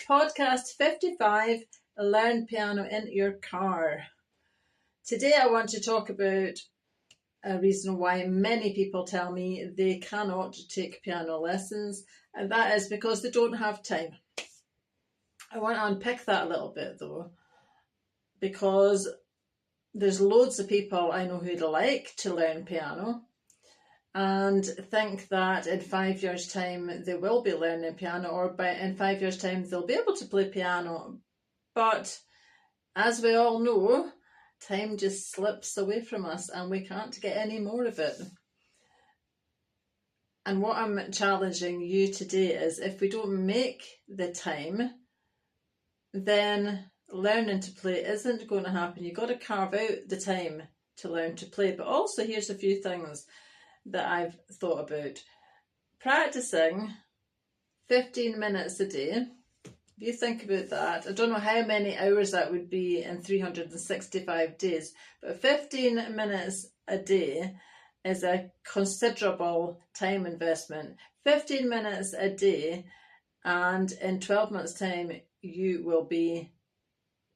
Podcast 55, Learn Piano in Your Car. Today I want to talk about a reason why many people tell me they cannot take piano lessons, and that is because they don't have time. I want to unpick that a little bit though, because there's loads of people I know who'd like to learn piano and think that in 5 years' time they will be learning piano, or in 5 years' time they'll be able to play piano. But as we all know, time just slips away from us and we can't get any more of it. And what I'm challenging you today is, if we don't make the time, then learning to play isn't going to happen. You've got to carve out the time to learn to play. But also, here's a few things that I've thought about. Practicing 15 minutes a day. If you think about that, I don't know how many hours that would be in 365 days, but 15 minutes a day is a considerable time investment. 15 minutes a day, and in 12 months' time, you will be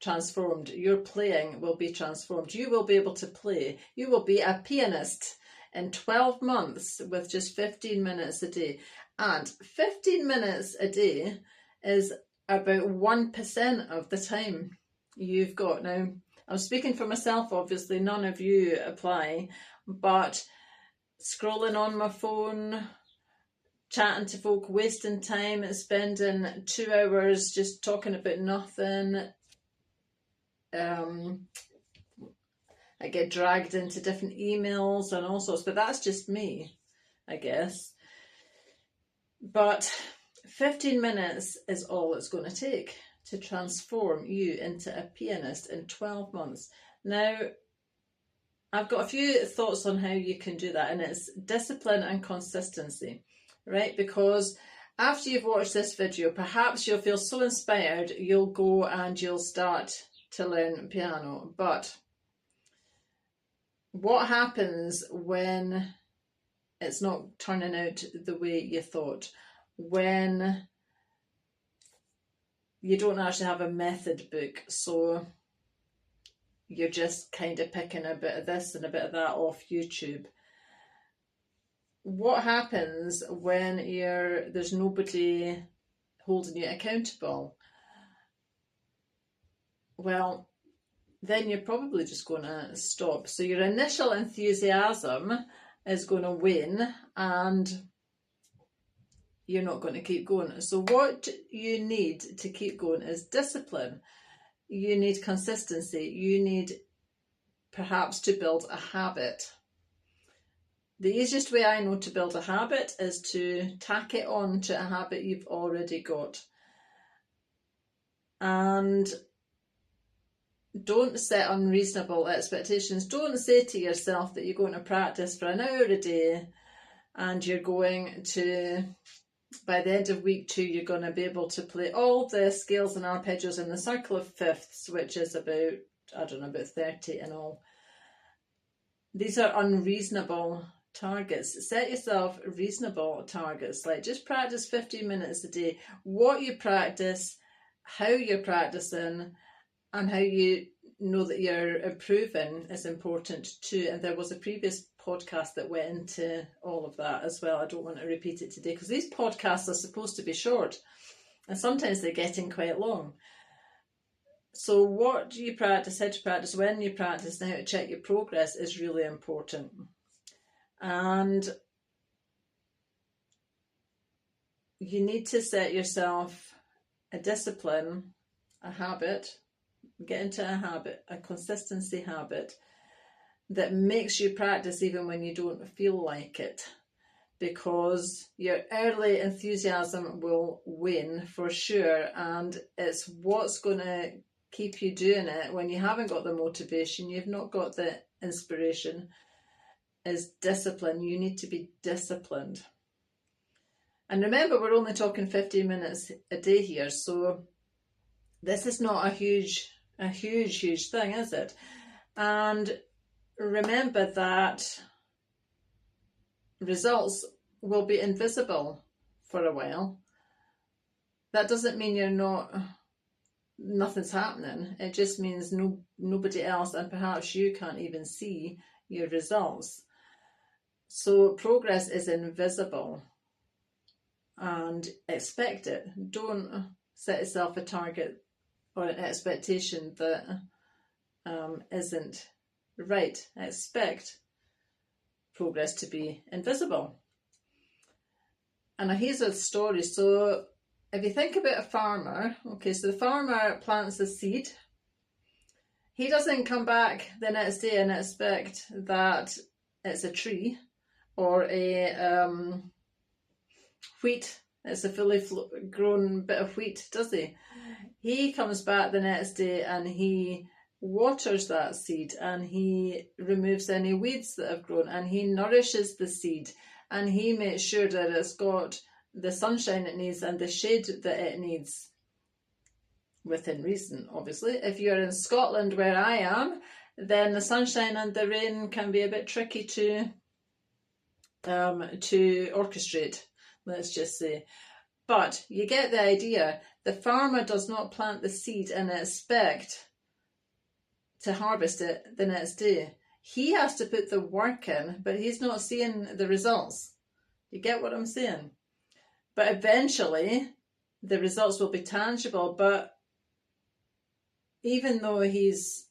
transformed. Your playing will be transformed. You will be able to play. You will be a pianist in 12 months with just 15 minutes a day. And 15 minutes a day is about 1% of the time you've got. Now, I'm speaking for myself, obviously, none of you apply, but scrolling on my phone, chatting to folk, wasting time, spending 2 hours just talking about nothing. I get dragged into different emails and all sorts, but that's just me, I guess. But 15 minutes is all it's going to take to transform you into a pianist in 12 months. Now, I've got a few thoughts on how you can do that, and it's discipline and consistency, right? Because after you've watched this video, perhaps you'll feel so inspired, you'll go and you'll start to learn piano. But what happens when it's not turning out the way you thought? When you don't actually have a method book, so you're just kind of picking a bit of this and a bit of that off YouTube. What happens when there's nobody holding you accountable? Well, then you're probably just going to stop. So your initial enthusiasm is going to wane and you're not going to keep going. So what you need to keep going is discipline. You need consistency. You need perhaps to build a habit. The easiest way I know to build a habit is to tack it on to a habit you've already got. And don't set unreasonable expectations. Don't say to yourself that you're going to practice for an hour a day and you're going to, by the end of week 2, you're going to be able to play all the scales and arpeggios in the circle of fifths, which is about, I don't know, about 30 in all. These are unreasonable targets. Set yourself reasonable targets, like just practice 15 minutes a day. What you practice, how you're practicing, and how you know that you're improving is important too. And there was a previous podcast that went into all of that as well. I don't want to repeat it today because these podcasts are supposed to be short and sometimes they're getting quite long. So what do you practice, how to practice, when you practice, and how to check your progress is really important. And you need to set yourself a discipline, a habit, get into a habit, a consistency habit that makes you practice even when you don't feel like it, because your early enthusiasm will wane for sure, and it's what's going to keep you doing it when you haven't got the motivation, you've not got the inspiration, is discipline. You need to be disciplined. And remember, we're only talking 15 minutes a day here, so this is not a huge thing, is it? And remember that results will be invisible for a while. that doesn't mean nothing's happening. It just means nobody else, and perhaps you can't even see your results. So progress is invisible, and expect it. Don't set yourself a target or an expectation that isn't right. Expect progress to be invisible. And here's a story. So if you think about a farmer, okay, so the farmer plants a seed. He doesn't come back the next day and expect that it's a tree or a wheat. It's a fully grown bit of wheat, does he? He comes back the next day and he waters that seed, and he removes any weeds that have grown, and he nourishes the seed, and he makes sure that it's got the sunshine it needs and the shade that it needs, within reason, obviously. If you're in Scotland, where I am, then the sunshine and the rain can be a bit tricky to orchestrate, let's just say. But you get the idea. The farmer does not plant the seed and expect to harvest it the next day. He has to put the work in, but he's not seeing the results. You get what I'm saying? But eventually the results will be tangible. But even though he's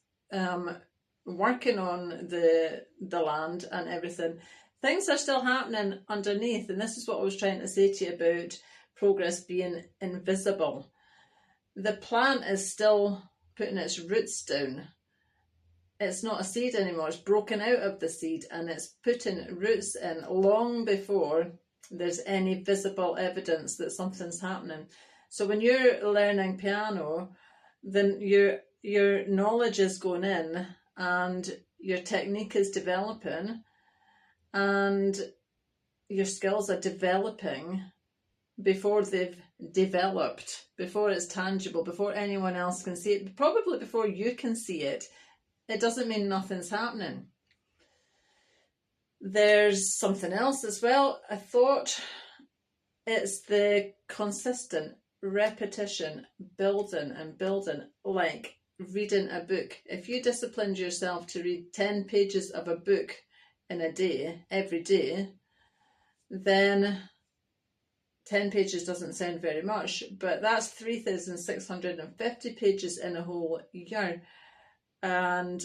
working on the land and everything, things are still happening underneath. And this is what I was trying to say to you about progress being invisible. The plant is still putting its roots down. It's not a seed anymore. It's broken out of the seed and it's putting roots in long before there's any visible evidence that something's happening. So when you're learning piano, then your knowledge is going in and your technique is developing and your skills are developing before they've developed, before it's tangible, before anyone else can see it, probably before you can see it. It doesn't mean nothing's happening. There's something else as well. I thought it's the consistent repetition, building and building, like reading a book. If you disciplined yourself to read 10 pages of a book in a day, every day, then 10 pages doesn't sound very much, but that's 3,650 pages in a whole year. And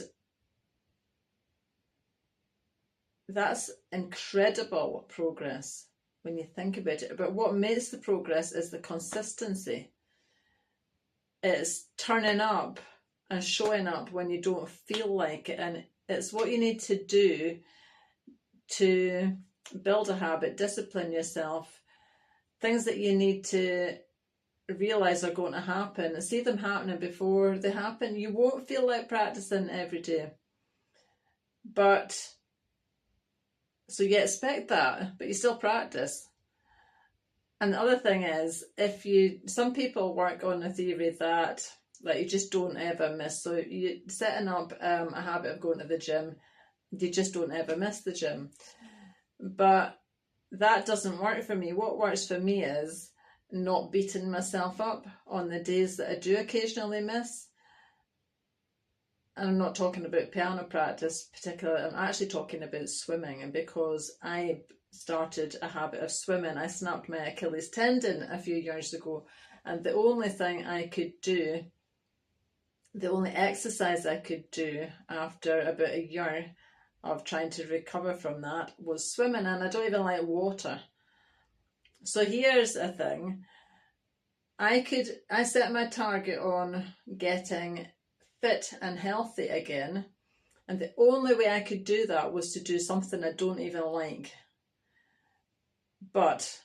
that's incredible progress when you think about it. But what makes the progress is the consistency. It's turning up and showing up when you don't feel like it. And it's what you need to do to build a habit, discipline yourself, things that you need to realize are going to happen, see them happening before they happen. You won't feel like practicing every day, but so you expect that, but you still practice. And the other thing is, some people work on the theory that like you just don't ever miss. So you setting up a habit of going to the gym, you just don't ever miss the gym. But that doesn't work for me. What works for me is not beating myself up on the days that I do occasionally miss. And I'm not talking about piano practice particularly, I'm actually talking about swimming. And because I started a habit of swimming, I snapped my Achilles tendon a few years ago. And the only thing I could do, the only exercise I could do after about a year of trying to recover from that was swimming. And I don't even like water. So here's a thing. I set my target on getting fit and healthy again. And the only way I could do that was to do something I don't even like. But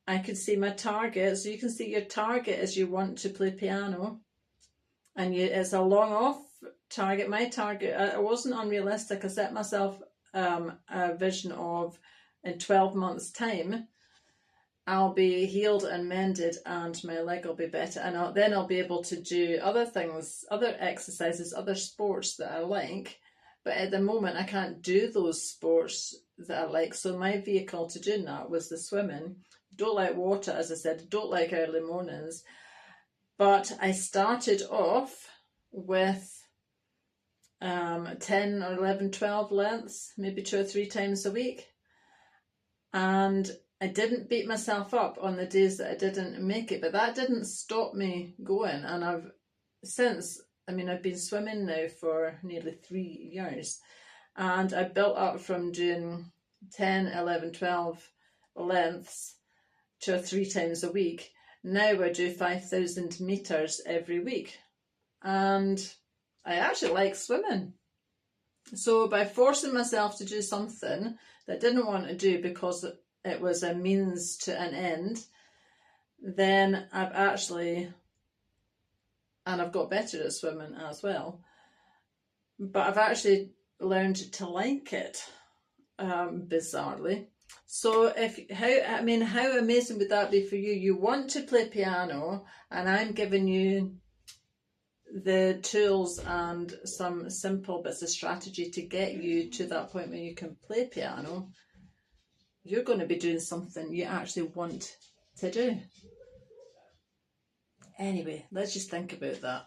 I could see my target. So you can see your target is you want to play piano. And it's a long off target. My target, I wasn't unrealistic. I set myself a vision of in 12 months' time, I'll be healed and mended and my leg will be better. And then I'll be able to do other things, other exercises, other sports that I like. But at the moment, I can't do those sports that I like. So my vehicle to doing that was the swimming. don't like water, as I said, don't like early mornings. But I started off with 10 or 11, 12 lengths, maybe 2 or 3 times a week. And I didn't beat myself up on the days that I didn't make it, but that didn't stop me going. And I've been swimming now for nearly 3 years, and I built up from doing 10, 11, 12 lengths 2 or 3 times a week. Now I do 5,000 metres every week, and I actually like swimming. So by forcing myself to do something that I didn't want to do because it was a means to an end, then I've got better at swimming as well, but I've actually learned to like it, bizarrely. So how amazing would that be for you? You want to play piano, and I'm giving you the tools and some simple bits of strategy to get you to that point where you can play piano. You're going to be doing something you actually want to do. Anyway, let's just think about that.